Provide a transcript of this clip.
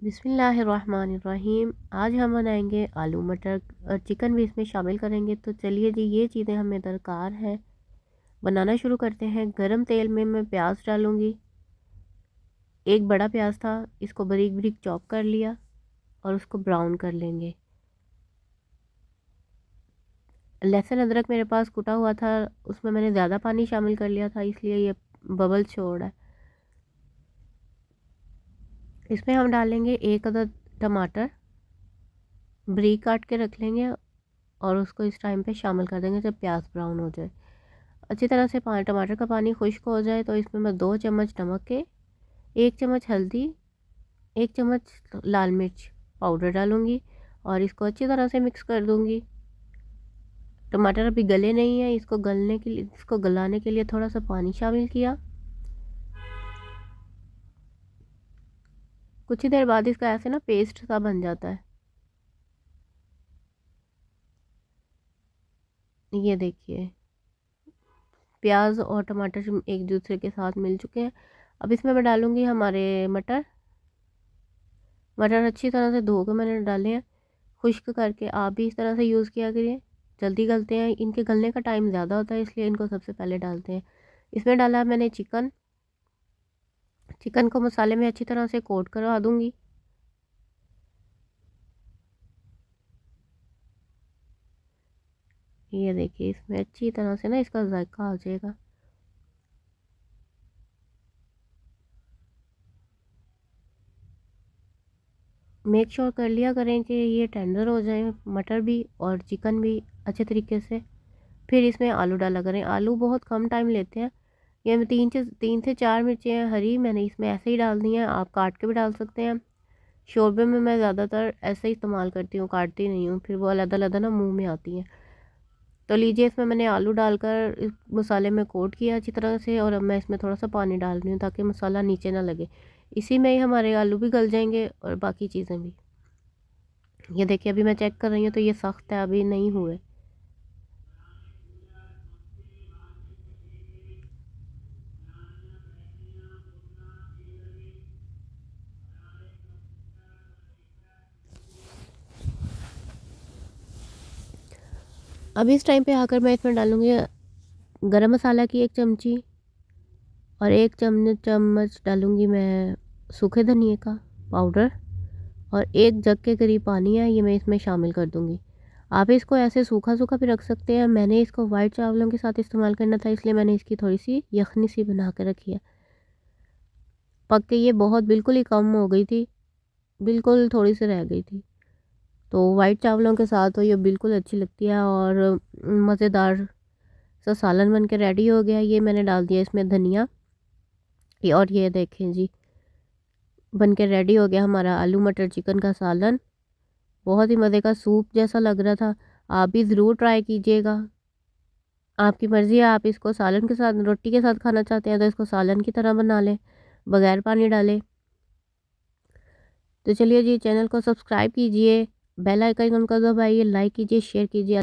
बिस्मिल्लाहिर्रहमानिर्रहीम। आज हम बनाएंगे आलू मटर और चिकन भी इसमें शामिल करेंगे। तो चलिए जी, ये चीज़ें हमें दरकार है। बनाना शुरू करते हैं। गरम तेल में मैं प्याज डालूंगी। एक बड़ा प्याज था, इसको बारीक बारीक चॉप कर लिया और उसको ब्राउन कर लेंगे। लहसुन अदरक मेरे पास कुटा हुआ था, उसमें मैंने ज़्यादा पानी शामिल कर लिया था, इसलिए ये बबल छोड़ रहा है। इसमें हम डालेंगे एक अदद टमाटर, बारीक काट के रख लेंगे और उसको इस टाइम पे शामिल कर देंगे जब प्याज ब्राउन हो जाए। अच्छी तरह से टमाटर का पानी खुश्क हो जाए तो इसमें मैं 2 चम्मच नमक के, 1 चम्मच हल्दी, 1 चम्मच लाल मिर्च पाउडर डालूंगी और इसको अच्छी तरह से मिक्स कर दूंगी। टमाटर अभी गले नहीं है, इसको गलाने के लिए थोड़ा सा पानी शामिल किया। कुछ ही देर बाद इसका ऐसे ना पेस्ट सा बन जाता है। ये देखिए, प्याज और टमाटर एक दूसरे के साथ मिल चुके हैं। अब इसमें मैं डालूंगी हमारे मटर। मटर अच्छी तरह से धो के मैंने डाले हैं, खुश्क करके। आप भी इस तरह से यूज़ किया करिए, जल्दी गलते हैं। इनके गलने का टाइम ज़्यादा होता है, इसलिए इनको सबसे पहले डालते हैं। इसमें डाला मैंने चिकन। चिकन को मसाले में अच्छी तरह से कोट करवा दूंगी। ये देखिए, इसमें अच्छी तरह से ना इसका जायका आ जाएगा। मेक श्योर कर लिया करें कि ये टेंडर हो जाए, मटर भी और चिकन भी अच्छे तरीके से। फिर इसमें आलू डाला करें। आलू बहुत कम टाइम लेते हैं। ये मैं 3 से 4 मिर्चें हैं हरी, मैंने इसमें ऐसे ही डाल दी हैं। आप काट के भी डाल सकते हैं। शोरबे में मैं ज़्यादातर ऐसे ही इस्तेमाल करती हूँ, काटती नहीं हूँ, फिर वो अलग-अलग ना मुंह में आती हैं। तो लीजिए, इसमें मैंने आलू डालकर इस मसाले में कोट किया अच्छी तरह से और अब मैं इसमें थोड़ा सा पानी डाल रही हूँ ताकि मसाला नीचे ना लगे। इसी में ही हमारे आलू भी गल जाएंगे और बाकी चीज़ें भी। ये देखिए, अभी मैं चेक कर रही हूँ तो ये सख्त है, अभी नहीं हुए। अब इस टाइम पे आकर मैं इसमें डालूँगी गरम मसाला की 1 चमची और 1 चम्मच डालूँगी मैं सूखे धनिए का पाउडर और 1 जग के करीब पानी है, ये मैं इसमें शामिल कर दूँगी। आप इसको ऐसे सूखा सूखा भी रख सकते हैं। मैंने इसको वाइट चावलों के साथ इस्तेमाल करना था, इसलिए मैंने इसकी थोड़ी सी यखनी सी बना के रखी है। पक के ये बहुत बिल्कुल ही कम हो गई थी, बिल्कुल थोड़ी सी रह गई थी। तो वाइट चावलों के साथ तो ये बिल्कुल अच्छी लगती है और मज़ेदार सा सालन बन के रेडी हो गया। ये मैंने डाल दिया इसमें धनिया। और ये देखें जी, बन के रेडी हो गया हमारा आलू मटर चिकन का सालन। बहुत ही मज़े का सूप जैसा लग रहा था। आप भी ज़रूर ट्राई कीजिएगा। आपकी मर्ज़ी है, आप इसको सालन के साथ, रोटी के साथ खाना चाहते हैं तो इसको सालन की तरह बना लें, बगैर पानी डाले। तो चलिए जी, चैनल को सब्सक्राइब कीजिए, बेल आइकन को दबाइए, लाइक कीजिए, शेयर कीजिए।